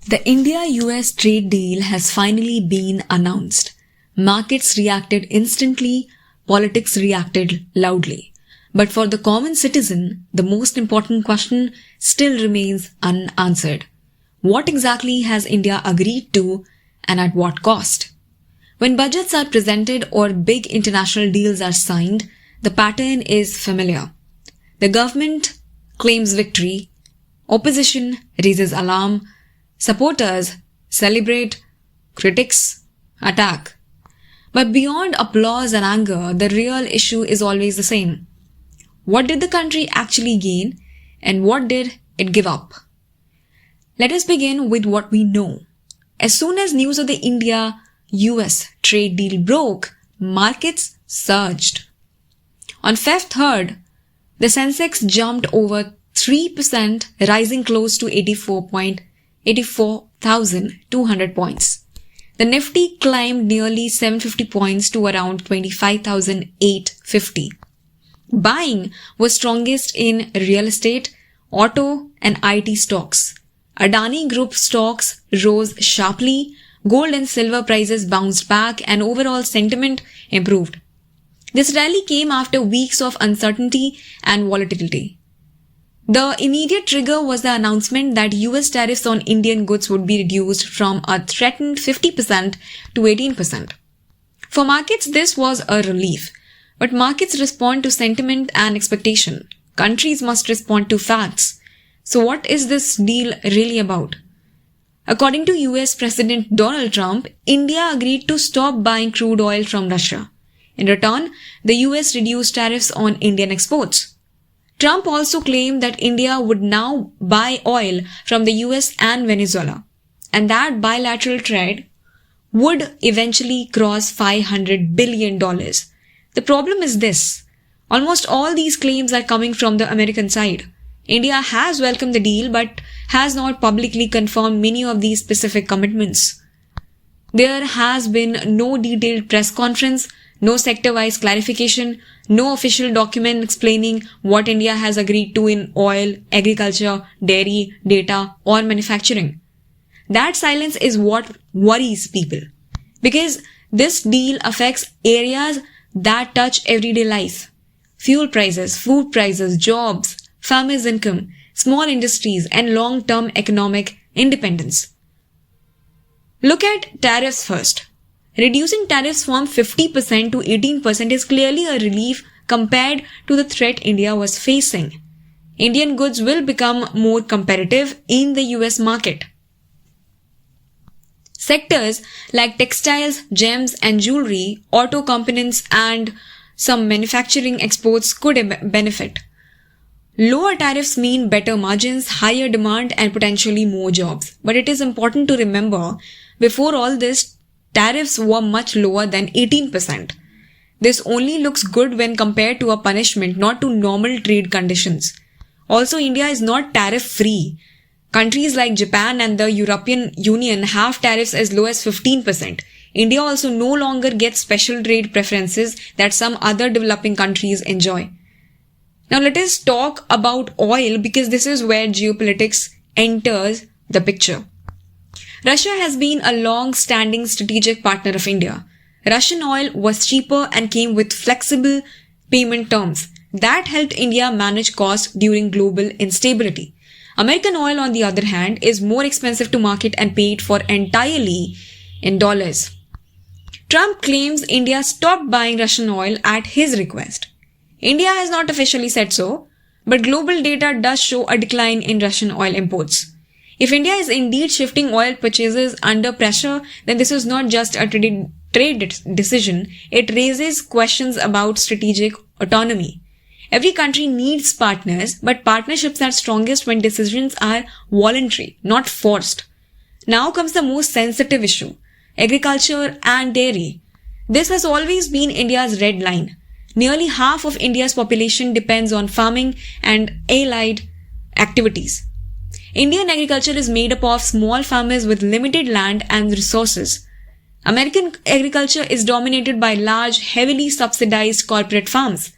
The India-US trade deal has finally been announced. Markets reacted instantly, politics reacted loudly. But for the common citizen, the most important question still remains unanswered. What exactly has India agreed to and at what cost? When budgets are presented or big international deals are signed, the pattern is familiar. The government claims victory, opposition raises alarm, supporters celebrate, critics attack. But beyond applause and anger, the real issue is always the same. What did the country actually gain and what did it give up? Let us begin with what we know. As soon as news of the India-US trade deal broke, markets surged. On Feb 3rd, the Sensex jumped over 3%, rising close to 84,200 points. The Nifty climbed nearly 750 points to around 25,850. Buying was strongest in real estate, auto and IT stocks. Adani Group stocks rose sharply, gold and silver prices bounced back and overall sentiment improved. This rally came after weeks of uncertainty and volatility. The immediate trigger was the announcement that US tariffs on Indian goods would be reduced from a threatened 50% to 18%. For markets, this was a relief. But markets respond to sentiment and expectation. Countries must respond to facts. So what is this deal really about? According to US President Donald Trump, India agreed to stop buying crude oil from Russia. In return, the US reduced tariffs on Indian exports. Trump also claimed that India would now buy oil from the US and Venezuela, and that bilateral trade would eventually cross $500 billion. The problem is this. Almost all these claims are coming from the American side. India has welcomed the deal but has not publicly confirmed many of these specific commitments. There has been no detailed press conference, no sector-wise clarification, no official document explaining what India has agreed to in oil, agriculture, dairy, data, or manufacturing. That silence is what worries people. Because this deal affects areas that touch everyday life. Fuel prices, food prices, jobs, farmers' income, small industries, and long-term economic independence. Look at tariffs first. Reducing tariffs from 50% to 18% is clearly a relief compared to the threat India was facing. Indian goods will become more competitive in the US market. Sectors like textiles, gems and jewelry, auto components and some manufacturing exports could benefit. Lower tariffs mean better margins, higher demand and potentially more jobs. But it is important to remember, before all this, tariffs were much lower than 18%. This only looks good when compared to a punishment, not to normal trade conditions. Also, India is not tariff-free. Countries like Japan and the European Union have tariffs as low as 15%. India also no longer gets special trade preferences that some other developing countries enjoy. Now let us talk about oil because this is where geopolitics enters the picture. Russia has been a long-standing strategic partner of India. Russian oil was cheaper and came with flexible payment terms. That helped India manage costs during global instability. American oil, on the other hand, is more expensive to market and paid for entirely in dollars. Trump claims India stopped buying Russian oil at his request. India has not officially said so, but global data does show a decline in Russian oil imports. If India is indeed shifting oil purchases under pressure, then this is not just a trade decision. It raises questions about strategic autonomy. Every country needs partners, but partnerships are strongest when decisions are voluntary, not forced. Now comes the most sensitive issue, agriculture and dairy. This has always been India's red line. Nearly half of India's population depends on farming and allied activities. Indian agriculture is made up of small farmers with limited land and resources. American agriculture is dominated by large, heavily subsidized corporate farms.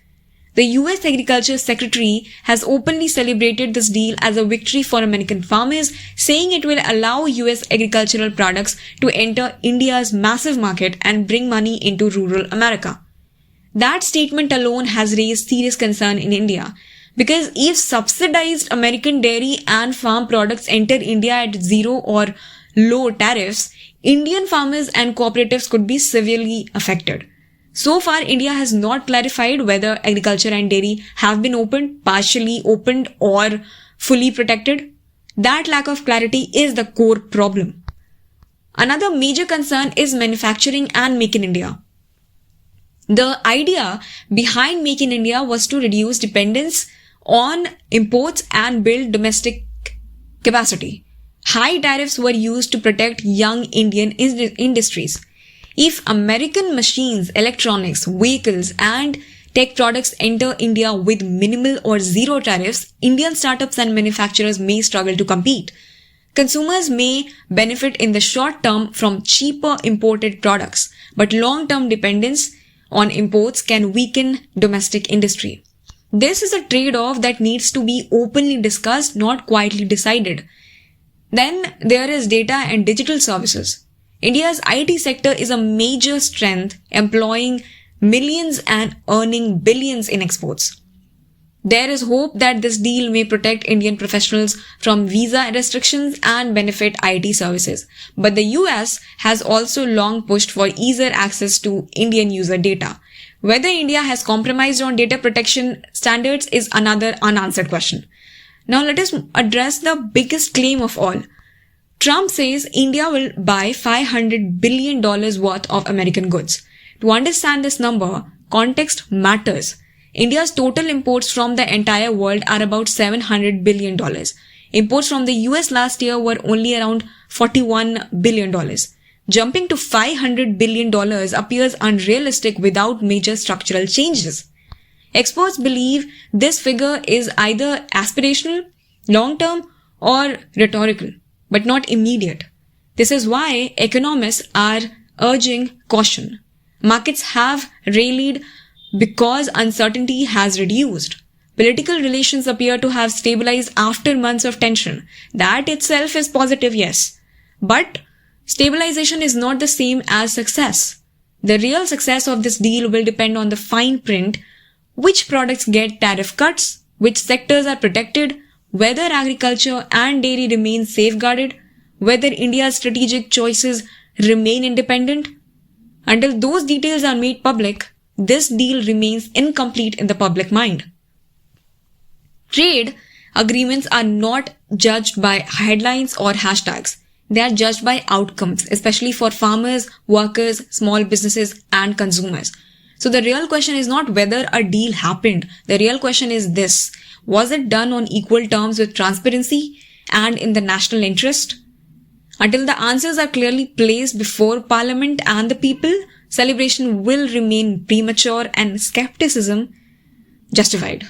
The US Agriculture Secretary has openly celebrated this deal as a victory for American farmers, saying it will allow US agricultural products to enter India's massive market and bring money into rural America. That statement alone has raised serious concern in India, because if subsidized American dairy and farm products enter India at zero or low tariffs, Indian farmers and cooperatives could be severely affected. So far, India has not clarified whether agriculture and dairy have been opened, partially opened, or fully protected. That lack of clarity is the core problem. Another major concern is manufacturing and Make in India. The idea behind Make in India was to reduce dependence on imports and build domestic capacity. High tariffs were used to protect young Indian industries. If American machines, electronics, vehicles, and tech products enter India with minimal or zero tariffs, Indian startups and manufacturers may struggle to compete. Consumers may benefit in the short term from cheaper imported products, but long-term dependence on imports can weaken domestic industry. This is a trade-off that needs to be openly discussed, not quietly decided. Then there is data and digital services. India's IT sector is a major strength, employing millions and earning billions in exports. There is hope that this deal may protect Indian professionals from visa restrictions and benefit IT services. But the US has also long pushed for easier access to Indian user data. Whether India has compromised on data protection standards is another unanswered question. Now let us address the biggest claim of all. Trump says India will buy $500 billion worth of American goods. To understand this number, context matters. India's total imports from the entire world are about $700 billion. Imports from the US last year were only around $41 billion. Jumping to $500 billion appears unrealistic without major structural changes. Experts believe this figure is either aspirational, long-term, or rhetorical, but not immediate. This is why economists are urging caution. Markets have rallied because uncertainty has reduced. Political relations appear to have stabilized after months of tension. That itself is positive, yes. But stabilization is not the same as success. The real success of this deal will depend on the fine print: which products get tariff cuts, which sectors are protected, whether agriculture and dairy remain safeguarded, whether India's strategic choices remain independent. Until those details are made public, this deal remains incomplete in the public mind. Trade agreements are not judged by headlines or hashtags. They are judged by outcomes, especially for farmers, workers, small businesses, and consumers. So the real question is not whether a deal happened. The real question is this: was it done on equal terms with transparency and in the national interest? Until the answers are clearly placed before Parliament and the people, celebration will remain premature and skepticism justified.